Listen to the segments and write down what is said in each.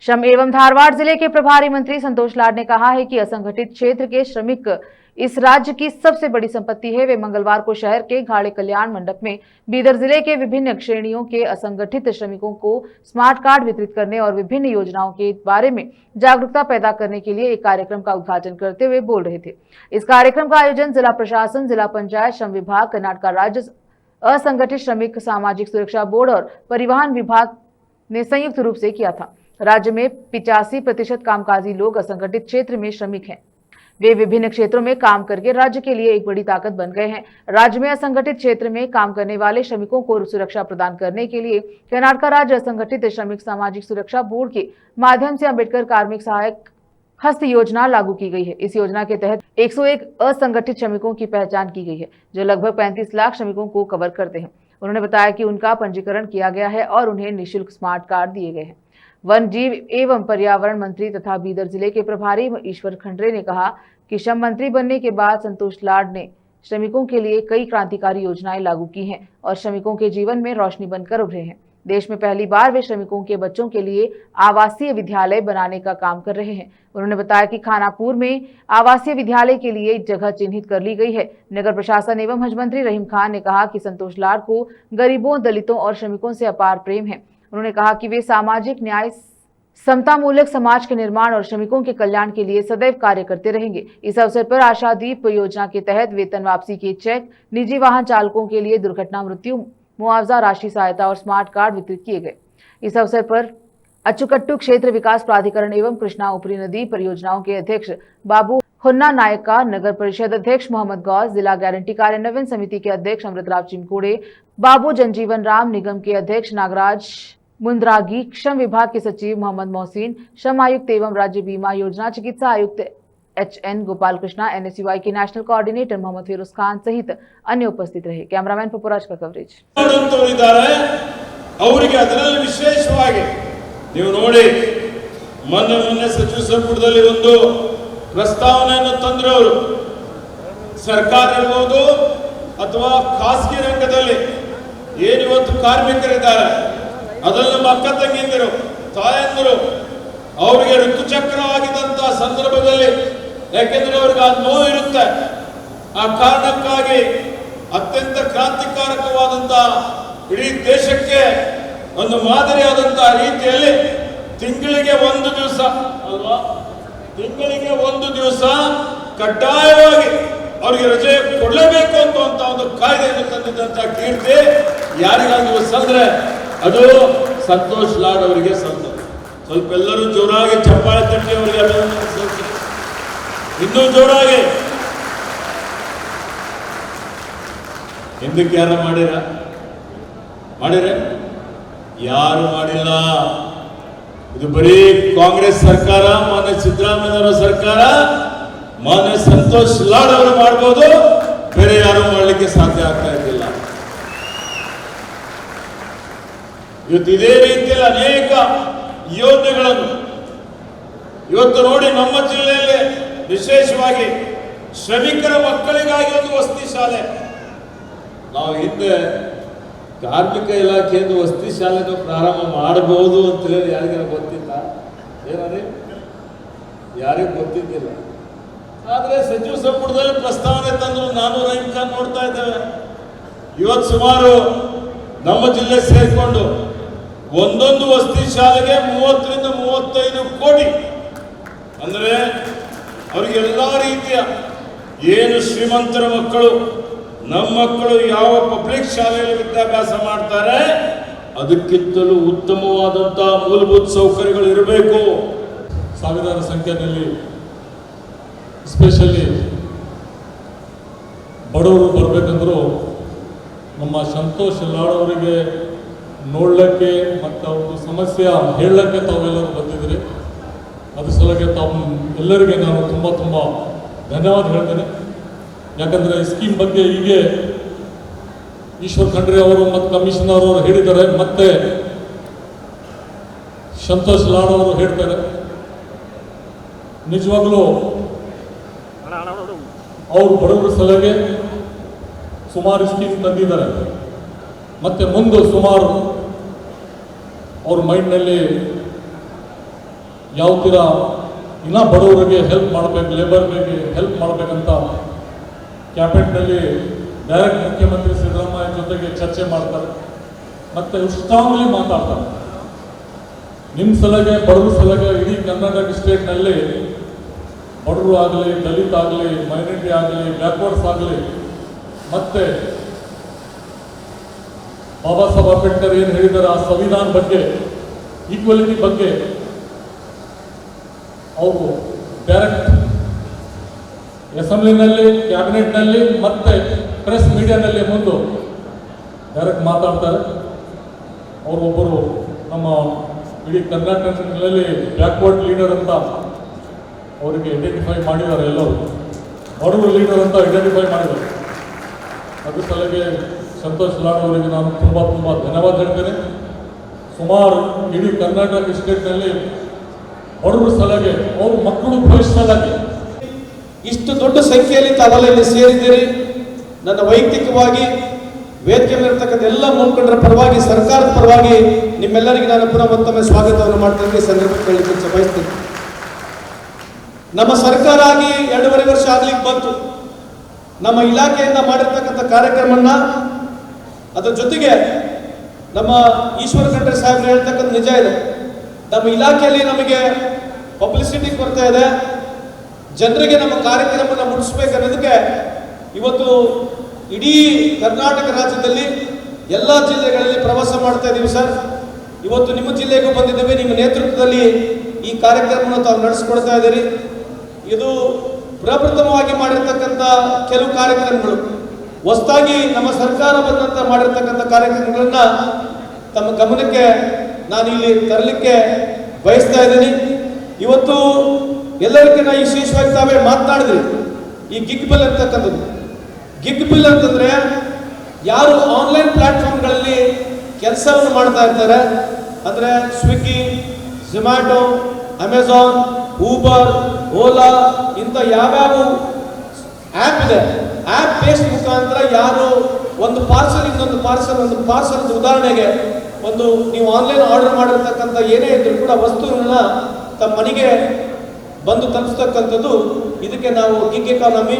श्रम एवं धारवाड़ जिले के प्रभारी मंत्री संतोष लाड ने कहा है कि असंगठित क्षेत्र के श्रमिक इस राज्य की सबसे बड़ी संपत्ति है। वे मंगलवार को शहर के घाड़े कल्याण मंडप में बीदर जिले के विभिन्न श्रेणियों के असंगठित श्रमिकों को स्मार्ट कार्ड वितरित करने और विभिन्न योजनाओं के बारे में जागरूकता पैदा करने के लिए एक कार्यक्रम का उद्घाटन करते हुए बोल रहे थे। इस कार्यक्रम का आयोजन जिला प्रशासन, जिला पंचायत, श्रम विभाग, कर्नाटक राज्य असंगठित श्रमिक सामाजिक सुरक्षा बोर्ड और परिवहन विभाग ने संयुक्त रूप से किया था। राज्य में 85% कामकाजी लोग असंगठित क्षेत्र में श्रमिक हैं। वे विभिन्न क्षेत्रों में काम करके राज्य के लिए एक बड़ी ताकत बन गए हैं। राज्य में असंगठित क्षेत्र में काम करने वाले श्रमिकों को सुरक्षा प्रदान करने के लिए कर्नाटक राज्य असंगठित श्रमिक सामाजिक सुरक्षा बोर्ड के माध्यम से अंबेडकर कार्मिक सहायक हस्त योजना लागू की गई है। इस योजना के तहत 101 असंगठित श्रमिकों की पहचान की गई है, जो लगभग 35 लाख श्रमिकों को कवर करते हैं। उन्होंने बताया कि उनका पंजीकरण किया गया है और उन्हें निःशुल्क स्मार्ट कार्ड दिए गए हैं। वन जीव एवं पर्यावरण मंत्री तथा बीदर जिले के प्रभारी ईश्वर खंडरे ने कहा कि श्रम मंत्री बनने के बाद संतोष लाड ने श्रमिकों के लिए कई क्रांतिकारी योजनाएं लागू की हैं और श्रमिकों के जीवन में रोशनी बनकर उभरे हैं। देश में पहली बार वे श्रमिकों के बच्चों के लिए आवासीय विद्यालय बनाने का काम कर रहे हैं। उन्होंने बताया कि खानापुर में आवासीय विद्यालय के लिए जगह चिन्हित कर ली गई है। नगर प्रशासन एवं हज मंत्री रहीम खान ने कहा कि संतोष लाड को गरीबों, दलितों और श्रमिकों से अपार प्रेम है। उन्होंने कहा कि वे सामाजिक न्याय, समतामूलक समाज के निर्माण और श्रमिकों के कल्याण के लिए सदैव कार्य करते रहेंगे। इस अवसर पर आशादीप योजना के तहत वेतन वापसी के चेक, निजी वाहन चालकों के लिए दुर्घटना मृत्यु मुआवजा राशि सहायता और स्मार्ट कार्ड वितरित किए गए। इस अवसर पर अचुकट्टू क्षेत्र विकास प्राधिकरण एवं कृष्णा उपरी नदी परियोजनाओं के अध्यक्ष बाबू हुन्ना नायका, नगर परिषद अध्यक्ष मोहम्मद गौस, जिला गारंटी कार्यान्वयन समिति के अध्यक्ष अमृतराव चिमकुड़े, बाबू जनजीवन राम, निगम के अध्यक्ष नागराज मुंद्रागी, श्रम विभाग के सचिव मोहम्मद मोहसिन, श्रम आयुक्त एवं राज्य बीमा योजना चिकित्सा आयुक्त HN गोपाल कृष्णा, NSUI के नेशनल कोऑर्डिनेटर मोहम्मद फिरोज खान सहित अन्य उपस्थित रहे। कैमरामैन पपुराज का कवरेज। ವಿಶೇಷವಾಗಿ ನೀವು ನೋಡಿ ಮೊನ್ನೆ ಸಚಿವ ಸಂಪುಟದಲ್ಲಿ ಒಂದು ಪ್ರಸ್ತಾವನೆಯನ್ನು ತಂದ್ರು ಅವರು, ಸರ್ಕಾರ ಇರಬಹುದು ಅಥವಾ ಖಾಸಗಿ ರಂಗದಲ್ಲಿ ಏನು ಇವತ್ತು ಕಾರ್ಮಿಕರಿದ್ದಾರೆ ಅದನ್ನು ನಮ್ಮ ಅಕ್ಕ ತಂಗಿಯಂದಿರು, ತಾಯಂದಿರು ಅವರಿಗೆ ಋತುಚಕ್ರವಾಗಿದ್ದಂತ ಸಂದರ್ಭದಲ್ಲಿ, ಯಾಕೆಂದ್ರೆ ಅವ್ರಿಗೆ ಆ ನೋವು ಇರುತ್ತೆ, ಆ ಕಾರಣಕ್ಕಾಗಿ ಅತ್ಯಂತ ಕ್ರಾಂತಿಕಾರಕವಾದಂತ ಇಡೀ ದೇಶಕ್ಕೆ ಒಂದು ಮಾದರಿಯಾದಂತಹ ರೀತಿಯಲ್ಲಿ ತಿಂಗಳಿಗೆ ಒಂದು ದಿವಸ ಅಲ್ವಾ, ತಿಂಗಳಿಗೆ ಒಂದು ದಿವಸ ಕಡ್ಡಾಯವಾಗಿ ಅವರಿಗೆ ರಜೆ ಕೊಡಲೇಬೇಕು ಅಂತ ಒಂದು ಕಾಯ್ದೆಯನ್ನು ತಂದಿದ್ದಂತ ಕೀರ್ತಿ ಯಾರಿಗಾದ್ರೂ ಸಂದ್ರೆ ಅದು ಸಂತೋಷ್ ಲಾಡ್ ಅವರಿಗೆ ಸಂತೋಷ. ಸ್ವಲ್ಪ ಎಲ್ಲರೂ ಜೋರಾಗಿ ಚಪ್ಪಾಳೆ ತಟ್ಟಿ ಅವರಿಗೆ ಇನ್ನೂ ಜೋರಾಗಿ. ಹಿಂದಕ್ಕೆ ಯಾರು ಮಾಡಿರ ಯಾರು ಮಾಡಿಲ್ಲ. ಇದು ಬರೀ ಕಾಂಗ್ರೆಸ್ ಸರ್ಕಾರ, ಮಾನ್ಯ ಸಿದ್ದರಾಮಯ್ಯನವರ ಸರ್ಕಾರ, ಮಾನ್ಯ ಸಂತೋಷ್ ಲಾಡ್ ಅವರು ಮಾಡಬಹುದು, ಬೇರೆ ಯಾರು ಮಾಡಲಿಕ್ಕೆ ಸಾಧ್ಯ ಆಗ್ತಾ ಇದ್ದಿಲ್ಲ. ಇವತ್ತು ಇದೇ ರೀತಿಯಲ್ಲಿ ಅನೇಕ ಯೋಜನೆಗಳನ್ನು ಇವತ್ತು ನೋಡಿ ನಮ್ಮ ಜಿಲ್ಲೆಯಲ್ಲಿ ವಿಶೇಷವಾಗಿ ಶ್ರಮಿಕರ ಮಕ್ಕಳಿಗಾಗಿ ಒಂದು ವಸತಿ ಶಾಲೆ. ನಾವು ಹಿಂದೆ ಕಾರ್ಮಿಕ ಇಲಾಖೆಯಿಂದ ವಸತಿ ಶಾಲೆಯನ್ನು ಪ್ರಾರಂಭ ಮಾಡಬಹುದು ಅಂತ ಹೇಳಿ ಯಾರಿಗಾರ ಗೊತ್ತಿಲ್ಲ, ಏನಾದ್ರೆ ಯಾರಿಗೂ ಗೊತ್ತಿದ್ದಿಲ್ಲ. ಆದರೆ ಸಚಿವ ಸಂಪುಟದಲ್ಲಿ ಪ್ರಸ್ತಾವನೆ ತಂದ್ರು, ನಾನು ರಹೀಮ್ ಖಾನ್ ನೋಡ್ತಾ ಇದ್ದೇವೆ. ಇವತ್ತು ಸುಮಾರು ನಮ್ಮ ಜಿಲ್ಲೆ ಸೇರಿಕೊಂಡು ಒಂದೊಂದು ವಸತಿ ಶಾಲೆಗೆ 30 ರಿಂದ 35 ಕೋಟಿ, ಅಂದ್ರೆ ಅವರಿಗೆ ಎಲ್ಲಾ ರೀತಿಯ ಏನು ಶ್ರೀಮಂತರ ಮಕ್ಕಳು, ನಮ್ಮ ಮಕ್ಕಳು ಯಾವ ಪಬ್ಲಿಕ್ ಶಾಲೆಯಲ್ಲಿ ವಿದ್ಯಾಭ್ಯಾಸ ಮಾಡ್ತಾರೆ ಅದಕ್ಕಿಂತಲೂ ಉತ್ತಮವಾದಂತಹ ಮೂಲಭೂತ ಸೌಕರ್ಯಗಳು ಇರಬೇಕು. ಸಾವಿರಾರು ಸಂಖ್ಯೆಯಲ್ಲಿ ಎಸ್ಪೆಷಲಿ ಬಡವರು ಬರಬೇಕಂದ್ರೂ ನಮ್ಮ ಸಂತೋಷ್ ಲಾಡ್ ಅವರಿಗೆ ನೋಡಲಿಕ್ಕೆ ಮತ್ತು ಅವ್ರ ಸಮಸ್ಯೆ ಹೇಳಲಿಕ್ಕೆ ತಾವೆಲ್ಲರೂ ಬಂದಿದ್ರಿ. ಅದ್ರ ಸಲುವಾಗಿ ತಾವು ಎಲ್ಲರಿಗೆ ನಾನು ತುಂಬ ಧನ್ಯವಾದ ಹೇಳ್ತೇನೆ. ಯಾಕಂದರೆ ಈ ಸ್ಕೀಮ್ ಬಗ್ಗೆ ಹೀಗೆ ಈಶ್ವರ್ ಖಂಡ್ರೆ ಅವರು ಮತ್ತು ಕಮಿಷನರ್ ಅವರು ಹೇಳಿದ್ದಾರೆ, ಮತ್ತೆ ಸಂತೋಷ್ ಲಾಡ್ ಅವರು ಹೇಳ್ತಾರೆ. ನಿಜವಾಗ್ಲೂ ಅವರು ಬಡವರ ಸಲುವಾಗಿ ಸುಮಾರು ಸ್ಕೀಮ್ ತಂದಿದ್ದಾರೆ. ಮತ್ತೆ ಮುಂದೆ ಸುಮಾರು ಅವ್ರ ಮೈಂಡ್ನಲ್ಲಿ ಯಾವ ಥರ ಇನ್ನೂ ಬಡವರಿಗೆ ಹೆಲ್ಪ್ ಮಾಡಬೇಕು, ಲೇಬರ್ಗಳಿಗೆ ಹೆಲ್ಪ್ ಮಾಡಬೇಕಂತ ಕ್ಯಾಬಿನೆಟ್ನಲ್ಲಿ ಡೈರೆಕ್ಟ್ ಮುಖ್ಯಮಂತ್ರಿ ಸಿದ್ದರಾಮಯ್ಯ ಜೊತೆಗೆ ಚರ್ಚೆ ಮಾಡ್ತಾರೆ ಮತ್ತು ಸ್ಟ್ರಾಂಗ್ಲಿ ಮಾತಾಡ್ತಾರೆ. ನಿಮ್ಮ ಸಲಗೆ ಬಡವ್ರ ಸಲಗೆ ಇಡೀ ಕರ್ನಾಟಕ ಸ್ಟೇಟ್ನಲ್ಲಿ ಬಡವರು ಆಗಲಿ, ದಲಿತ ಆಗಲಿ, ಮೈನಾರಿಟಿ ಆಗಲಿ, ಬ್ಯಾಕ್ವರ್ಡ್ಸ್ ಆಗಲಿ, ಮತ್ತು ಬಾಬಾ ಸಾಹೇಬ್ ಅಂಬೇಡ್ಕರ್ ಏನು ಹೇಳಿದ್ದಾರೆ ಆ ಸಂವಿಧಾನ ಬಗ್ಗೆ, ಈಕ್ವಾಲಿಟಿ ಬಗ್ಗೆ ಅವರು ಡೈರೆಕ್ಟ್ ಅಸೆಂಬ್ಲಿನಲ್ಲಿ, ಕ್ಯಾಬಿನೆಟ್ನಲ್ಲಿ ಮತ್ತು ಪ್ರೆಸ್ ಮೀಡಿಯಾನಲ್ಲಿ ಮುಂದೆ ಡೈರೆಕ್ಟ್ ಮಾತಾಡ್ತಾರೆ. ಅವರೊಬ್ಬರು ನಮ್ಮ ಇಡೀ ಕರ್ನಾಟಕದಲ್ಲಿ ಬ್ಯಾಕ್ವರ್ಡ್ ಲೀಡರ್ ಅಂತ ಅವರಿಗೆ ಐಡೆಂಟಿಫೈ ಮಾಡಿದ್ದಾರೆ, ಎಲ್ಲರೂ ಬಡವರು ಲೀಡರ್ ಅಂತ ಐಡೆಂಟಿಫೈ ಮಾಡಿದ್ದಾರೆ. ಅದ್ರ ಸಲಗೆ ಸಂತೋಷ್ ಲಾಡ್ ಅವರಿಗೆ ನಾನು ತುಂಬ ಧನ್ಯವಾದ ಹೇಳ್ತೇನೆ. ಸುಮಾರು ಇಡೀ ಕರ್ನಾಟಕ ಸ್ಟೇಟ್ನಲ್ಲಿ ಬಡವರ ಸಲಗೆ, ಅವ್ರ ಮಕ್ಕಳು ಭವಿಷ್ಯ ಸಲಗೆ ಇಷ್ಟು ದೊಡ್ಡ ಸಂಖ್ಯೆಯಲ್ಲಿ ತಾವೆಲ್ಲ ಇಲ್ಲಿ ಸೇರಿದ್ದೀರಿ. ನನ್ನ ವೈಯಕ್ತಿಕವಾಗಿ ವೇದಿಕೆ ಮೇಲಿರ್ತಕ್ಕಂಥ ಎಲ್ಲ ಮುಖಂಡರ ಪರವಾಗಿ, ಸರ್ಕಾರದ ಪರವಾಗಿ ನಿಮ್ಮೆಲ್ಲರಿಗೆ ನಾನು ಪುನಃ ಮತ್ತೊಮ್ಮೆ ಸ್ವಾಗತವನ್ನು ಮಾಡ್ತೇನೆ. ಸಂದರ್ಭದಲ್ಲಿ ಬಯಸ್ತೀನಿ. ನಮ್ಮ ಸರ್ಕಾರ ಆಗಿ 2.5 ವರ್ಷ ಆಗ್ಲಿಕ್ಕೆ ಬಂತು. ನಮ್ಮ ಇಲಾಖೆಯಿಂದ ಮಾಡಿರ್ತಕ್ಕಂಥ ಕಾರ್ಯಕ್ರಮನ, ಅದರ ಜೊತೆಗೆ ನಮ್ಮ ಈಶ್ವರ ಖಂಡ್ರೆ ಸಾಹೇಬ್ರು ಹೇಳ್ತಕ್ಕಂಥ ನಿಜ ಇದೆ. ನಮ್ಮ ಇಲಾಖೆಯಲ್ಲಿ ನಮಗೆ ಪಬ್ಲಿಸಿಟಿ ಕೊಡ್ತಾ ಇದೆ, ಜನರಿಗೆ ನಮ್ಮ ಕಾರ್ಯಕ್ರಮವನ್ನು ಮುಟ್ಟಿಸ್ಬೇಕನ್ನೋದಕ್ಕೆ ಇವತ್ತು ಇಡೀ ಕರ್ನಾಟಕ ರಾಜ್ಯದಲ್ಲಿ ಎಲ್ಲ ಜಿಲ್ಲೆಗಳಲ್ಲಿ ಪ್ರವಾಸ ಮಾಡ್ತಾ ಇದ್ದೀವಿ ಸರ್. ಇವತ್ತು ನಿಮ್ಮ ಜಿಲ್ಲೆಗೂ ಬಂದಿದ್ದೇವೆ. ನಿಮ್ಮ ನೇತೃತ್ವದಲ್ಲಿ ಈ ಕಾರ್ಯಕ್ರಮವನ್ನು ತಾವು ನಡೆಸ್ಕೊಡ್ತಾ ಇದ್ದೀರಿ. ಇದು ಪ್ರಪ್ರಥಮವಾಗಿ ಮಾಡಿರ್ತಕ್ಕಂಥ ಕೆಲವು ಕಾರ್ಯಕ್ರಮಗಳು, ಹೊಸದಾಗಿ ನಮ್ಮ ಸರ್ಕಾರ ಬಂದಂತ ಮಾಡಿರ್ತಕ್ಕಂಥ ಕಾರ್ಯಕ್ರಮಗಳನ್ನ ತಮ್ಮ ಗಮನಕ್ಕೆ ನಾನು ಇಲ್ಲಿ ತರಲಿಕ್ಕೆ ಬಯಸ್ತಾ ಇದ್ದೀನಿ. ಇವತ್ತು ಎಲ್ಲರಿಗಿಂತ ವಿಶೇಷವಾಗಿ ತಾವೇ ಮಾತನಾಡಿದ್ರಿ ಈ ಗಿಗ್ ಬಿಲ್ ಅಂತಕ್ಕಂಥದ್ದು. ಗಿಗ್ ಬಿಲ್ ಅಂತಂದ್ರೆ ಯಾರು ಆನ್ಲೈನ್ ಪ್ಲಾಟ್ಫಾರ್ಮ್ಗಳಲ್ಲಿ ಕೆಲಸವನ್ನು ಮಾಡ್ತಾ ಇರ್ತಾರೆ, ಅಂದರೆ Swiggy, Zomato, Amazon, Uber, Ola ಇಂಥ ಯಾವ್ಯಾವ ಆ್ಯಪ್ ಇದೆ, ಆ್ಯಪ್ ಬೇಸ್ಡ್ ಮುಖಾಂತರ ಯಾರು ಒಂದು ಪಾರ್ಸಲ್ ಇನ್ನೊಂದು ಪಾರ್ಸಲ್ ಉದಾಹರಣೆಗೆ ಒಂದು ನೀವು ಆನ್ಲೈನ್ ಆರ್ಡರ್ ಮಾಡಿರ್ತಕ್ಕಂಥ ಏನೇ ಇದ್ರೂ ಕೂಡ ವಸ್ತುಗಳನ್ನ ತಮ್ಮ ಮನೆಗೆ ಬಂದು ತಲುಪಿಸ್ತಕ್ಕಂಥದ್ದು, ಇದಕ್ಕೆ ನಾವು ಗಿಗ್ ಎಕಾನಮಿ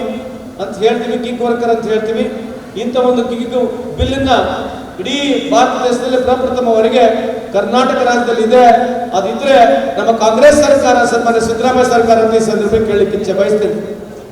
ಅಂತ ಹೇಳ್ತೀವಿ, ಗಿಗ್ ವರ್ಕರ್ ಅಂತ ಹೇಳ್ತೀವಿ. ಇಂಥ ಒಂದು ಗಿಗ್ ಬಿಲ್ಲನ್ನ ಇಡೀ ಭಾರತ ದೇಶದಲ್ಲಿ ಪ್ರಪ್ರಥಮವರೆಗೆ ಕರ್ನಾಟಕ ರಾಜ್ಯದಲ್ಲಿ ಇದೆ. ಅದಿದ್ರೆ ನಮ್ಮ ಕಾಂಗ್ರೆಸ್ ಸರ್ಕಾರ, ಸನ್ಮಾನ್ಯ ಸಿದ್ದರಾಮಯ್ಯ ಸರ್ಕಾರ ಅಂತ ಈ ಸಂದರ್ಭಕ್ಕೆ ಕೇಳಲಿಕ್ಕೆ ಇಚ್ಛೆ ಬಯಸ್ತೇನೆ.